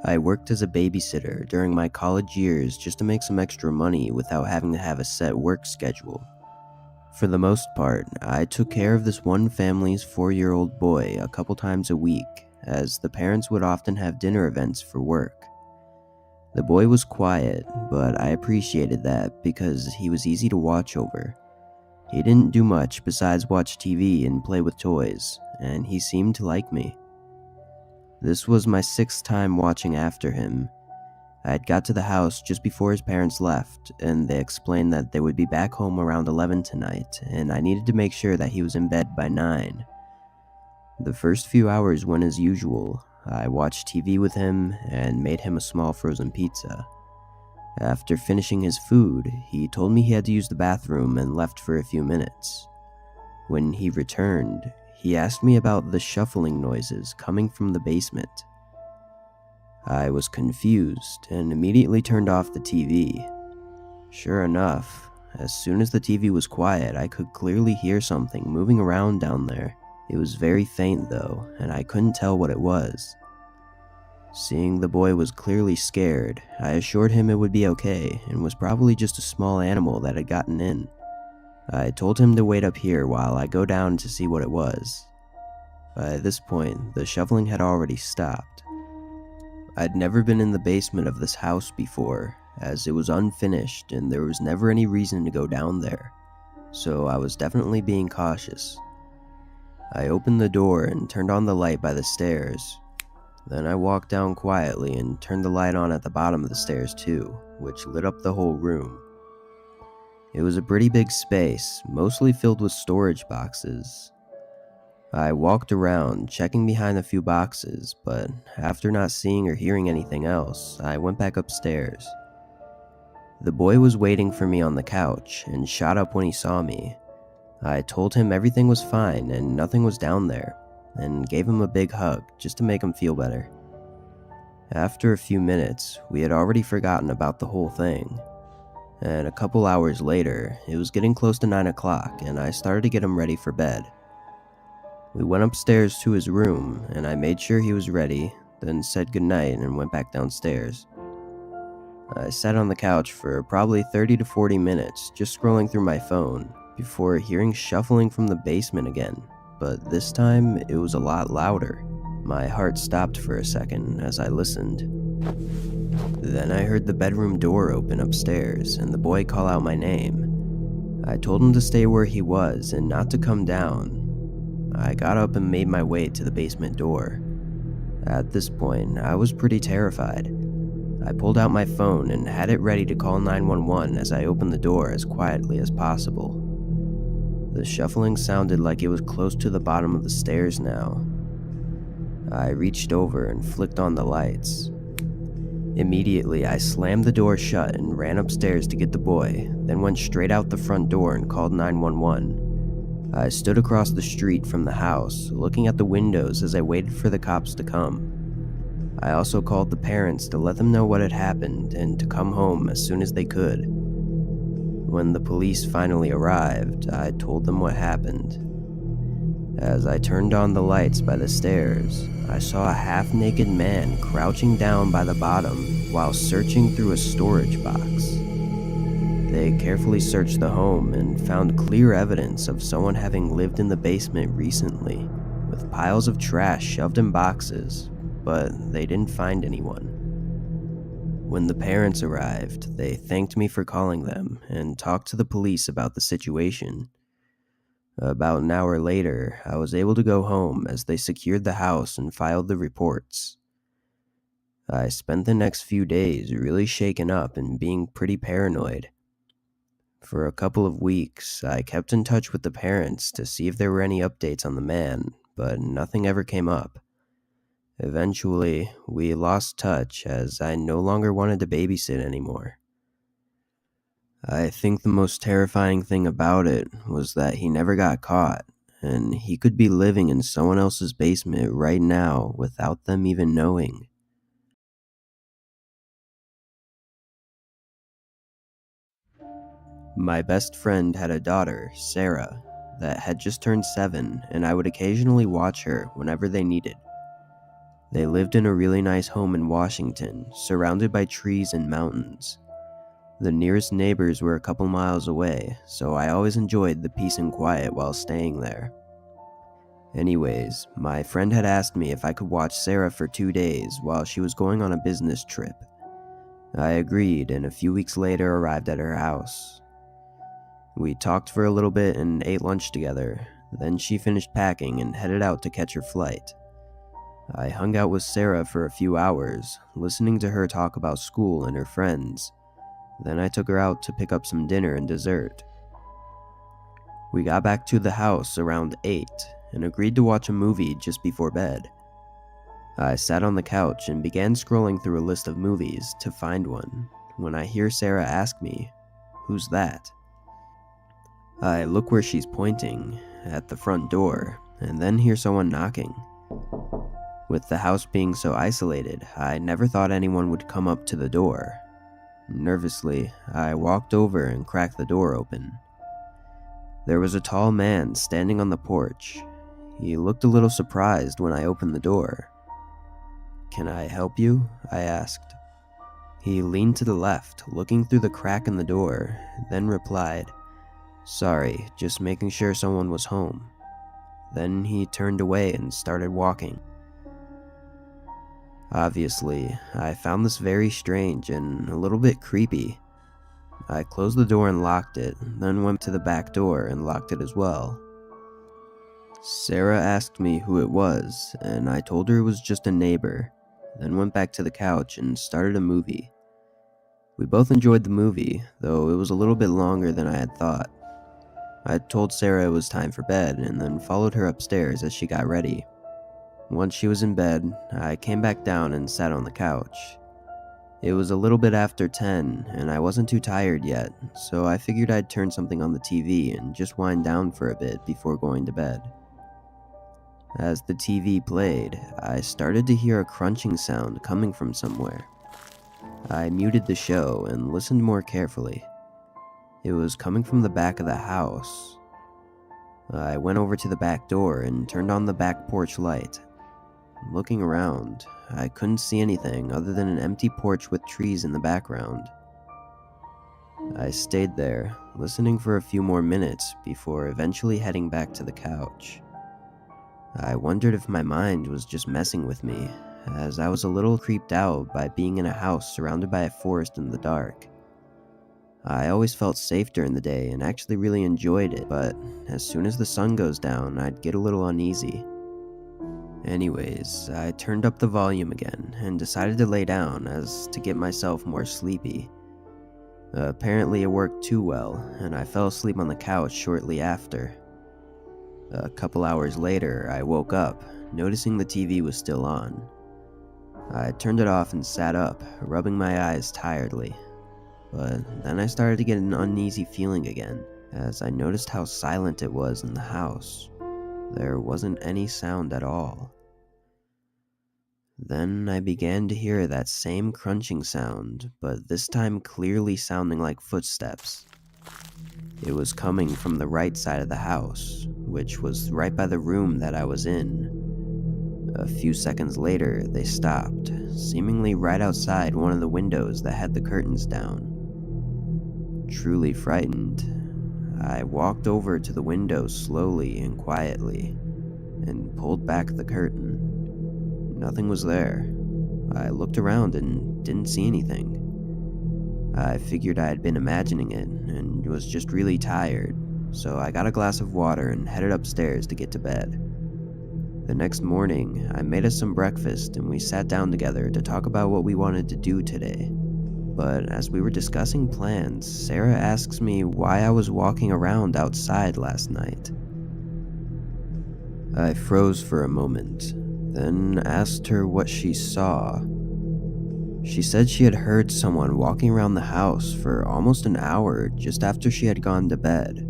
I worked as a babysitter during my college years just to make some extra money without having to have a set work schedule. For the most part, I took care of this one family's 4-year-old boy a couple times a week, as the parents would often have dinner events for work. The boy was quiet, but I appreciated that because he was easy to watch over. He didn't do much besides watch TV and play with toys, and he seemed to like me. This was my 6th time watching after him. I had got to the house just before his parents left, and they explained that they would be back home around 11 tonight, and I needed to make sure that he was in bed by 9. The first few hours went as usual. I watched TV with him and made him a small frozen pizza. After finishing his food, he told me he had to use the bathroom and left for a few minutes. When he returned, he asked me about the shuffling noises coming from the basement. I was confused and immediately turned off the TV. Sure enough, as soon as the TV was quiet, I could clearly hear something moving around down there. It was very faint though, and I couldn't tell what it was. Seeing the boy was clearly scared, I assured him it would be okay and was probably just a small animal that had gotten in. I told him to wait up here while I go down to see what it was. By this point, the shuffling had already stopped. I'd never been in the basement of this house before, as it was unfinished and there was never any reason to go down there, so I was definitely being cautious. I opened the door and turned on the light by the stairs. Then I walked down quietly and turned the light on at the bottom of the stairs too, which lit up the whole room. It was a pretty big space, mostly filled with storage boxes. I walked around, checking behind a few boxes, but after not seeing or hearing anything else, I went back upstairs. The boy was waiting for me on the couch and shot up when he saw me. I told him everything was fine and nothing was down there, and gave him a big hug just to make him feel better. After a few minutes, we had already forgotten about the whole thing, and a couple hours later, it was getting close to 9 o'clock and I started to get him ready for bed. We went upstairs to his room and I made sure he was ready, then said goodnight and went back downstairs. I sat on the couch for probably 30 to 40 minutes just scrolling through my phone before hearing shuffling from the basement again, but this time it was a lot louder. My heart stopped for a second as I listened. Then I heard the bedroom door open upstairs and the boy call out my name. I told him to stay where he was and not to come down. I got up and made my way to the basement door. At this point, I was pretty terrified. I pulled out my phone and had it ready to call 911 as I opened the door as quietly as possible. The shuffling sounded like it was close to the bottom of the stairs now. I reached over and flicked on the lights. Immediately, I slammed the door shut and ran upstairs to get the boy, then went straight out the front door and called 911. I stood across the street from the house, looking at the windows as I waited for the cops to come. I also called the parents to let them know what had happened and to come home as soon as they could. When the police finally arrived, I told them what happened. As I turned on the lights by the stairs, I saw a half-naked man crouching down by the bottom while searching through a storage box. They carefully searched the home and found clear evidence of someone having lived in the basement recently, with piles of trash shoved in boxes, but they didn't find anyone. When the parents arrived, they thanked me for calling them and talked to the police about the situation. About an hour later, I was able to go home as they secured the house and filed the reports. I spent the next few days really shaken up and being pretty paranoid. For a couple of weeks, I kept in touch with the parents to see if there were any updates on the man, but nothing ever came up. Eventually, we lost touch as I no longer wanted to babysit anymore. I think the most terrifying thing about it was that he never got caught, and he could be living in someone else's basement right now without them even knowing. My best friend had a daughter, Sarah, that had just turned 7, and I would occasionally watch her whenever they needed. They lived in a really nice home in Washington, surrounded by trees and mountains. The nearest neighbors were a couple miles away, so I always enjoyed the peace and quiet while staying there. Anyways, my friend had asked me if I could watch Sarah for 2 days while she was going on a business trip. I agreed, and a few weeks later arrived at her house. We talked for a little bit and ate lunch together. Then she finished packing and headed out to catch her flight. I hung out with Sarah for a few hours, listening to her talk about school and her friends. Then I took her out to pick up some dinner and dessert. We got back to the house around 8 and agreed to watch a movie just before bed. I sat on the couch and began scrolling through a list of movies to find one when I hear Sarah ask me, "Who's that?" I look where she's pointing, at the front door, and then hear someone knocking. With the house being so isolated, I never thought anyone would come up to the door. Nervously, I walked over and cracked the door open. There was a tall man standing on the porch. He looked a little surprised when I opened the door. "Can I help you?" I asked. He leaned to the left, looking through the crack in the door, then replied, "Sorry, just making sure someone was home." Then he turned away and started walking. Obviously, I found this very strange and a little bit creepy. I closed the door and locked it, then went to the back door and locked it as well. Sarah asked me who it was, and I told her it was just a neighbor, then went back to the couch and started a movie. We both enjoyed the movie, though it was a little bit longer than I had thought. I told Sarah it was time for bed and then followed her upstairs as she got ready. Once she was in bed, I came back down and sat on the couch. It was a little bit after 10 and I wasn't too tired yet, so I figured I'd turn something on the TV and just wind down for a bit before going to bed. As the TV played, I started to hear a crunching sound coming from somewhere. I muted the show and listened more carefully. It was coming from the back of the house. I went over to the back door and turned on the back porch light. Looking around, I couldn't see anything other than an empty porch with trees in the background. I stayed there, listening for a few more minutes before eventually heading back to the couch. I wondered if my mind was just messing with me, as I was a little creeped out by being in a house surrounded by a forest in the dark. I always felt safe during the day and actually really enjoyed it, but as soon as the sun goes down, I'd get a little uneasy. Anyways, I turned up the volume again and decided to lay down as to get myself more sleepy. Apparently it worked too well, and I fell asleep on the couch shortly after. A couple hours later, I woke up, noticing the TV was still on. I turned it off and sat up, rubbing my eyes tiredly. But then I started to get an uneasy feeling again, as I noticed how silent it was in the house. There wasn't any sound at all. Then I began to hear that same crunching sound, but this time clearly sounding like footsteps. It was coming from the right side of the house, which was right by the room that I was in. A few seconds later, they stopped, seemingly right outside one of the windows that had the curtains down. Truly frightened, I walked over to the window slowly and quietly, and pulled back the curtain. Nothing was there. I looked around and didn't see anything. I figured I had been imagining it, and was just really tired, so I got a glass of water and headed upstairs to get to bed. The next morning, I made us some breakfast and we sat down together to talk about what we wanted to do today. But as we were discussing plans, Sarah asks me why I was walking around outside last night. I froze for a moment, then asked her what she saw. She said she had heard someone walking around the house for almost an hour just after she had gone to bed.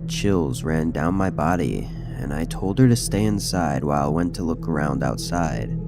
Chills ran down my body, and I told her to stay inside while I went to look around outside.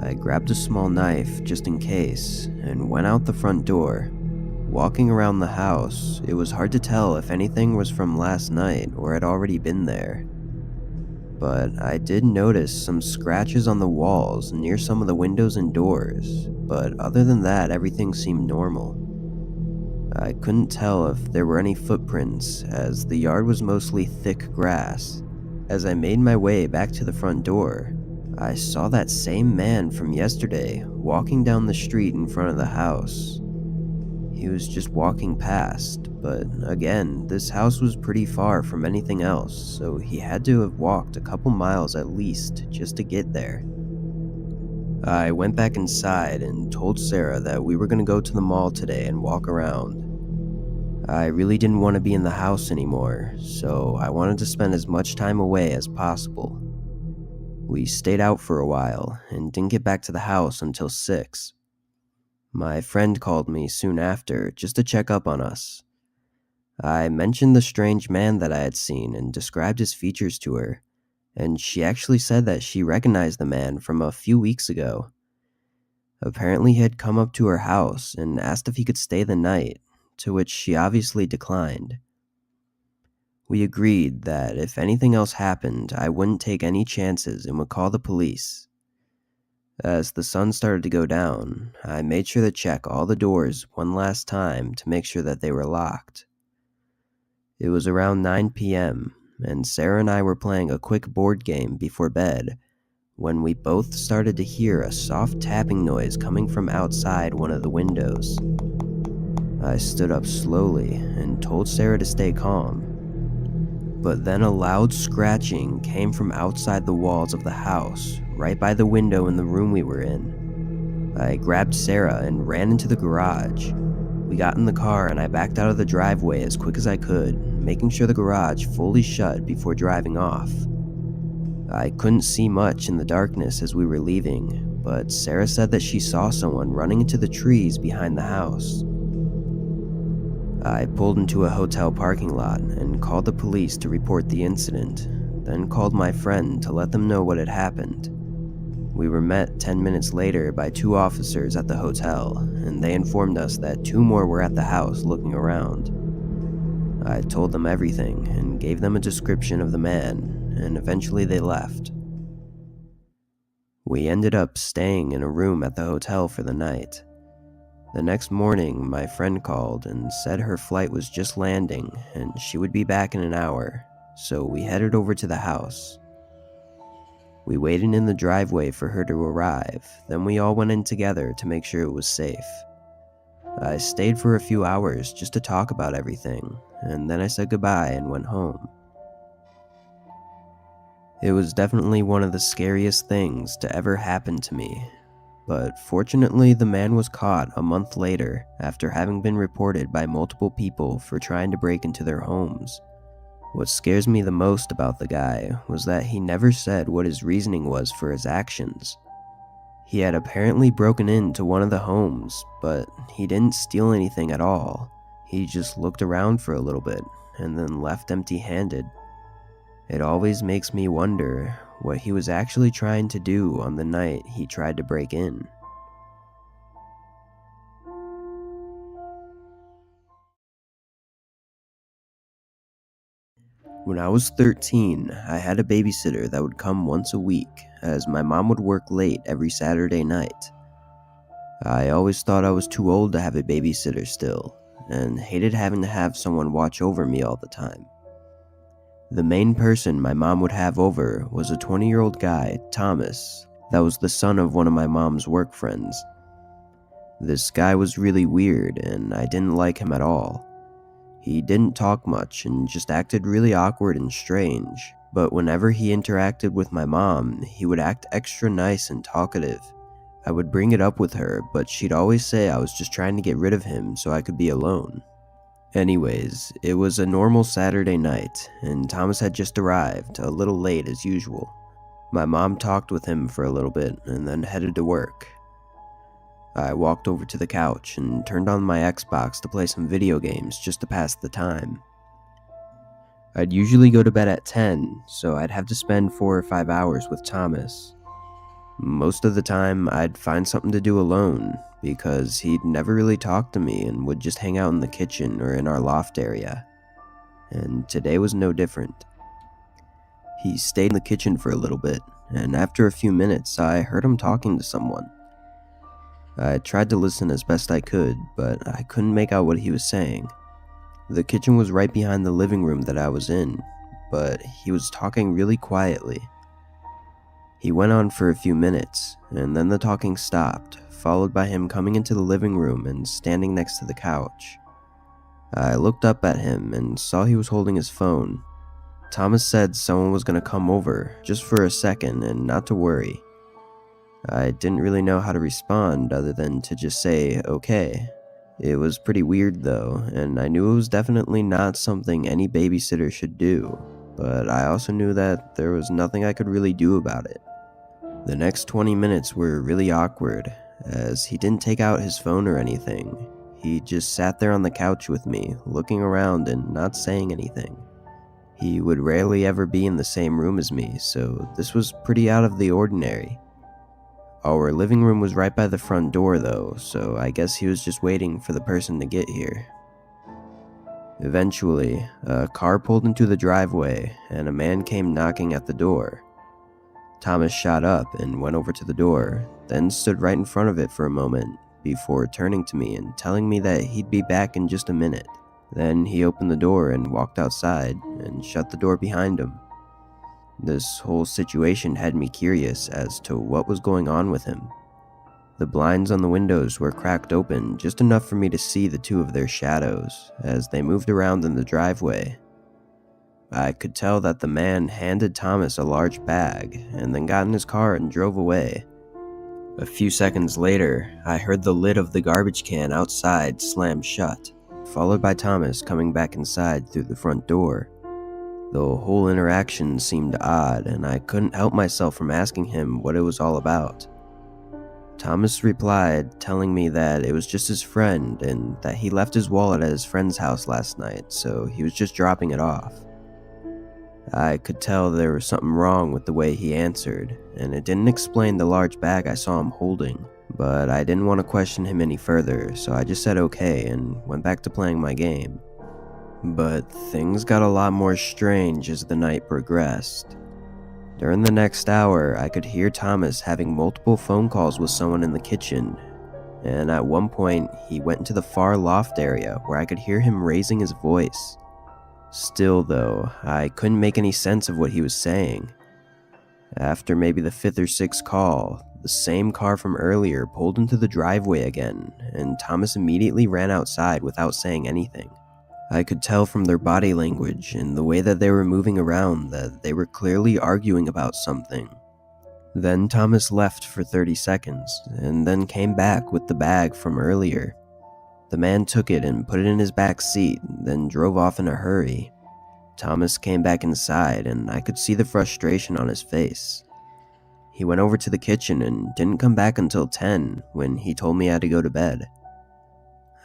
I grabbed a small knife just in case and went out the front door. Walking around the house, it was hard to tell if anything was from last night or had already been there. but I did notice some scratches on the walls near some of the windows and doors, but other than that, everything seemed normal. I couldn't tell if there were any footprints, as the yard was mostly thick grass. As I made my way back to the front door, I saw that same man from yesterday walking down the street in front of the house. He was just walking past, but again, this house was pretty far from anything else, so he had to have walked a couple miles at least just to get there. I went back inside and told Sarah that we were going to go to the mall today and walk around. I really didn't want to be in the house anymore, so I wanted to spend as much time away as possible. We stayed out for a while and didn't get back to the house until 6. My friend called me soon after just to check up on us. I mentioned the strange man that I had seen and described his features to her, and she actually said that she recognized the man from a few weeks ago. Apparently, he had come up to her house and asked if he could stay the night, to which she obviously declined. We agreed that if anything else happened, I wouldn't take any chances and would call the police. As the sun started to go down, I made sure to check all the doors one last time to make sure that they were locked. It was around 9 p.m., and Sarah and I were playing a quick board game before bed when we both started to hear a soft tapping noise coming from outside one of the windows. I stood up slowly and told Sarah to stay calm. But then a loud scratching came from outside the walls of the house, right by the window in the room we were in. I grabbed Sarah and ran into the garage. We got in the car and I backed out of the driveway as quick as I could, making sure the garage fully shut before driving off. I couldn't see much in the darkness as we were leaving, but Sarah said that she saw someone running into the trees behind the house. I pulled into a hotel parking lot and called the police to report the incident, then called my friend to let them know what had happened. We were met 10 minutes later by 2 officers at the hotel, and they informed us that 2 more were at the house looking around. I told them everything and gave them a description of the man, and eventually they left. We ended up staying in a room at the hotel for the night. The next morning, my friend called and said her flight was just landing and she would be back in an hour, so we headed over to the house. We waited in the driveway for her to arrive, then we all went in together to make sure it was safe. I stayed for a few hours just to talk about everything, and then I said goodbye and went home. It was definitely one of the scariest things to ever happen to me. But fortunately, the man was caught a month later after having been reported by multiple people for trying to break into their homes. What scares me the most about the guy was that he never said what his reasoning was for his actions. He had apparently broken into one of the homes, but he didn't steal anything at all. He just looked around for a little bit and then left empty-handed. It always makes me wonder what he was actually trying to do on the night he tried to break in. When I was 13, I had a babysitter that would come once a week, as my mom would work late every Saturday night. I always thought I was too old to have a babysitter still, and hated having to have someone watch over me all the time. The main person my mom would have over was a 20-year-old guy, Thomas, that was the son of one of my mom's work friends. This guy was really weird, and I didn't like him at all. He didn't talk much and just acted really awkward and strange, but whenever he interacted with my mom, he would act extra nice and talkative. I would bring it up with her, but she'd always say I was just trying to get rid of him so I could be alone. Anyways, it was a normal Saturday night, and Thomas had just arrived, a little late as usual. My mom talked with him for a little bit and then headed to work. I walked over to the couch and turned on my Xbox to play some video games just to pass the time. I'd usually go to bed at 10, so I'd have to spend 4 or 5 hours with Thomas. Most of the time, I'd find something to do alone, because he'd never really talk to me and would just hang out in the kitchen or in our loft area. And today was no different. He stayed in the kitchen for a little bit, and after a few minutes, I heard him talking to someone. I tried to listen as best I could, but I couldn't make out what he was saying. The kitchen was right behind the living room that I was in, but he was talking really quietly. He went on for a few minutes, and then the talking stopped, followed by him coming into the living room and standing next to the couch. I looked up at him and saw he was holding his phone. Thomas said someone was going to come over, just for a second, and not to worry. I didn't really know how to respond other than to just say, okay. It was pretty weird though, and I knew it was definitely not something any babysitter should do, but I also knew that there was nothing I could really do about it. The next 20 minutes were really awkward, as he didn't take out his phone or anything. He just sat there on the couch with me, looking around and not saying anything. He would rarely ever be in the same room as me, so this was pretty out of the ordinary. Our living room was right by the front door though, so I guess he was just waiting for the person to get here. Eventually, a car pulled into the driveway and a man came knocking at the door. Thomas shot up and went over to the door, then stood right in front of it for a moment before turning to me and telling me that he'd be back in just a minute. Then he opened the door and walked outside and shut the door behind him. This whole situation had me curious as to what was going on with him. The blinds on the windows were cracked open just enough for me to see the two of their shadows as they moved around in the driveway. I could tell that the man handed Thomas a large bag and then got in his car and drove away. A few seconds later, I heard the lid of the garbage can outside slam shut, followed by Thomas coming back inside through the front door. The whole interaction seemed odd, and I couldn't help myself from asking him what it was all about. Thomas replied, telling me that it was just his friend and that he left his wallet at his friend's house last night, so he was just dropping it off. I could tell there was something wrong with the way he answered, and it didn't explain the large bag I saw him holding, but I didn't want to question him any further, so I just said okay and went back to playing my game. But things got a lot more strange as the night progressed. During the next hour, I could hear Thomas having multiple phone calls with someone in the kitchen, and at one point, he went into the far loft area where I could hear him raising his voice. Still though, I couldn't make any sense of what he was saying. After maybe the 5th or 6th call, the same car from earlier pulled into the driveway again, and Thomas immediately ran outside without saying anything. I could tell from their body language and the way that they were moving around that they were clearly arguing about something. Then Thomas left for 30 seconds, and then came back with the bag from earlier. The man took it and put it in his back seat, then drove off in a hurry. Thomas came back inside, and I could see the frustration on his face. He went over to the kitchen and didn't come back until 10, when he told me I had to go to bed.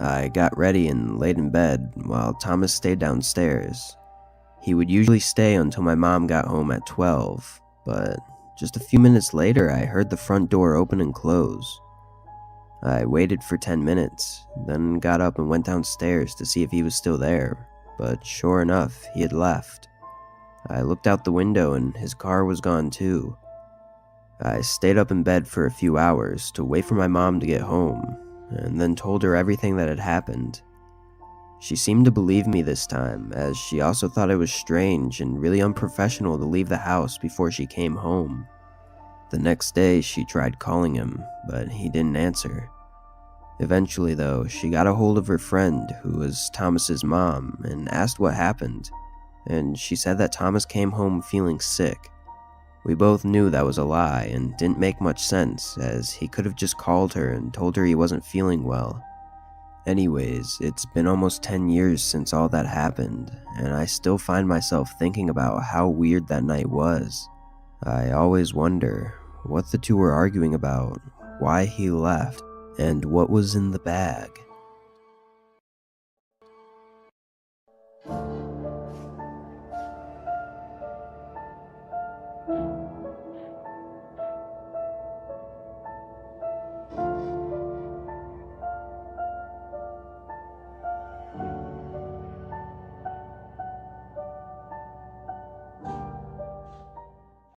I got ready and laid in bed while Thomas stayed downstairs. He would usually stay until my mom got home at 12, but just a few minutes later I heard the front door open and close. I waited for 10 minutes, then got up and went downstairs to see if he was still there, but sure enough, he had left. I looked out the window and his car was gone too. I stayed up in bed for a few hours to wait for my mom to get home, and then told her everything that had happened. She seemed to believe me this time, as she also thought it was strange and really unprofessional to leave the house before she came home. The next day, she tried calling him, but he didn't answer. Eventually, though, she got a hold of her friend, who was Thomas's mom, and asked what happened, and she said that Thomas came home feeling sick. We both knew that was a lie and didn't make much sense, as he could have just called her and told her he wasn't feeling well. Anyways, it's been almost 10 years since all that happened, and I still find myself thinking about how weird that night was. I always wonder what the two were arguing about, why he left, and what was in the bag.